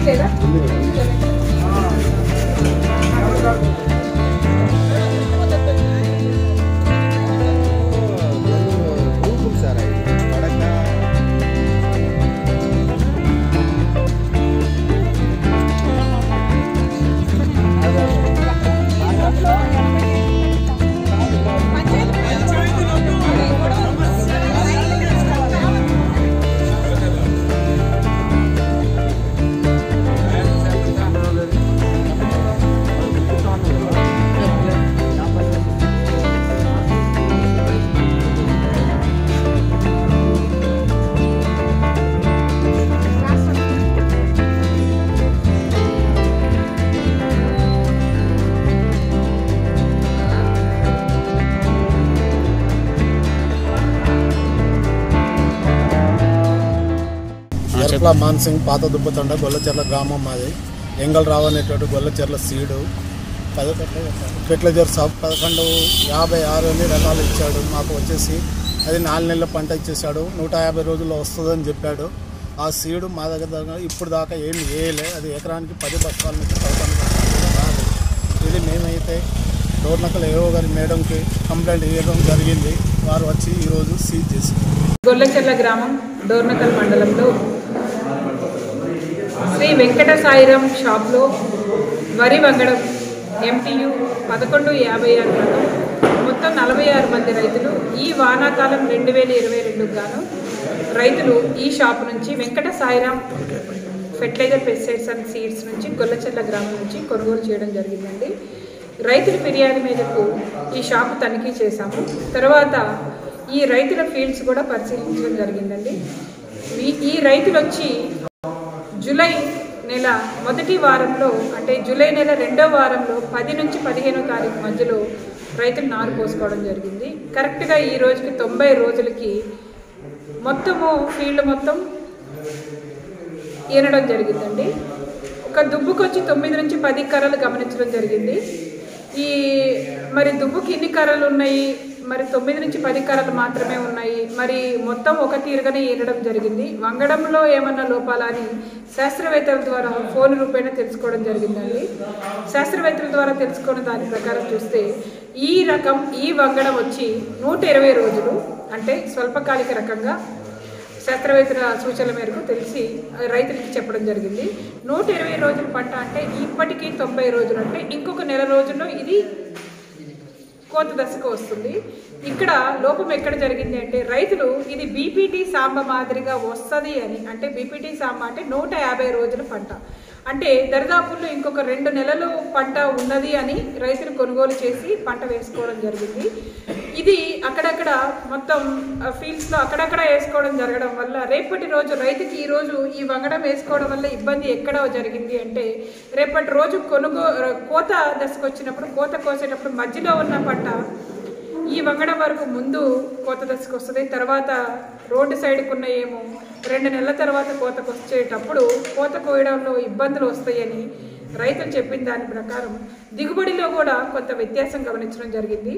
లేదా ఎర్ల మాన్సింగ్ పాత దుబ్బతండ గొల్లచెర్ల గ్రామం మాది. ఎంగల్ రావు అనేటువంటి గొల్లచెర్ల సీడు ఫెర్టిలైజర్ షాప్ 1156 అని రకాలు ఇచ్చాడు. మాకు వచ్చేసి అది 4 నెలల పంట ఇచ్చేసాడు. 150 రోజుల్లో వస్తుందని చెప్పాడు. ఆ సీడు మా దగ్గర ఇప్పుడు దాకా ఏమి వేయలే. అది ఎకరానికి 10 బస్తాల నుంచి 11 బస్తాలు రాదు. ఇది మేమైతే డోర్నకల్ ఏవో గారి మేడంకి కంప్లైంట్ ఇవ్వడం జరిగింది. వారు వచ్చి ఈరోజు సీజ్ చేసింది. గొల్లచెర్ల గ్రామం డోర్నకల్ మండలంలో శ్రీ వెంకట సాయిరాం షాప్లో వరి వంగడం MTU 1156 గాను మొత్తం 46 మంది రైతులు ఈ వానాకాలం 2022 గాను రైతులు ఈ షాప్ నుంచి Venkata Sairam fertilizer pesticides and seeds నుంచి గొల్లచెర్ల గ్రామం నుంచి కొనుగోలు చేయడం జరిగిందండి. రైతుల ఫిర్యాదు మేరకు ఈ షాపు తనిఖీ చేశాము. తర్వాత ఈ రైతుల ఫీల్డ్స్ కూడా పరిశీలించడం జరిగిందండి. ఈ రైతులు వచ్చి జూలై నెల మొదటి వారంలో అంటే జూలై నెల 2వ వారంలో 10 నుంచి 15వ తారీఖు మధ్యలో రైతులు నారు పోసుకోవడం జరిగింది. కరెక్ట్గా ఈ రోజుకి 90 రోజులకి మొత్తము ఫీల్డ్ మొత్తం ఈనడం జరిగిందండి. ఒక దుబ్బుకు వచ్చి 9 నుంచి 10 కర్రలు గమనించడం జరిగింది. మరి దుబ్బుకి ఎన్ని కర్రలు ఉన్నాయి, మరి 9 నుంచి 10 కర్రలు మాత్రమే ఉన్నాయి. మరి మొత్తం ఒక తీరుగానే ఈనడం జరిగింది. వంగడంలో ఏమన్నా లోపాలని శాస్త్రవేత్తల ద్వారా ఫోన్ రూపేణా తెలుసుకోవడం జరిగిందండి. శాస్త్రవేత్తల ద్వారా తెలుసుకున్న దాని ప్రకారం చూస్తే ఈ వంగడం వచ్చి 120 రోజులు అంటే స్వల్పకాలిక రకంగా శాస్త్రవేత్తల సూచనల మేరకు తెలిసి రైతులకి చెప్పడం జరిగింది. 120 రోజుల పంట అంటే ఇప్పటికీ 90 రోజులు అంటే ఇంకొక నెల రోజుల్లో ఇది కోత దశకు వస్తుంది. ఇక్కడ లోపం ఎక్కడ జరిగింది అంటే రైతులు ఇది BPT సాంబ మాదిరిగా వస్తుంది అని, అంటే BPT సాంబ అంటే 150 రోజుల పంట అంటే దరిదాపుల్లో ఇంకొక 2 నెలలు పంట ఉన్నది అని రైతులు కొనుగోలు చేసి పంట వేసుకోవడం జరిగింది. ఇది అక్కడక్కడ మొత్తం ఫీల్డ్స్లో అక్కడక్కడ వేసుకోవడం జరగడం వల్ల రేపటి రోజు రైతుకి ఈరోజు ఈ వంగడం వేసుకోవడం వల్ల ఇబ్బంది ఎక్కడ జరిగింది అంటే రేపటి రోజు కోత దశకు వచ్చినప్పుడు కోత కోసేటప్పుడు మధ్యలో ఉన్న పంట ఈ వంగడం వరకు ముందు కోత దశకు వస్తుంది. తర్వాత రోడ్డు సైడ్కు ఉన్న ఏమో 2 నెలల తర్వాత కోతకు వచ్చేటప్పుడు కోత కోయడంలో ఇబ్బందులు వస్తాయని రైతులు చెప్పిన దాని ప్రకారం దిగుబడిలో కూడా కొంత వ్యత్యాసం గమనించడం జరిగింది.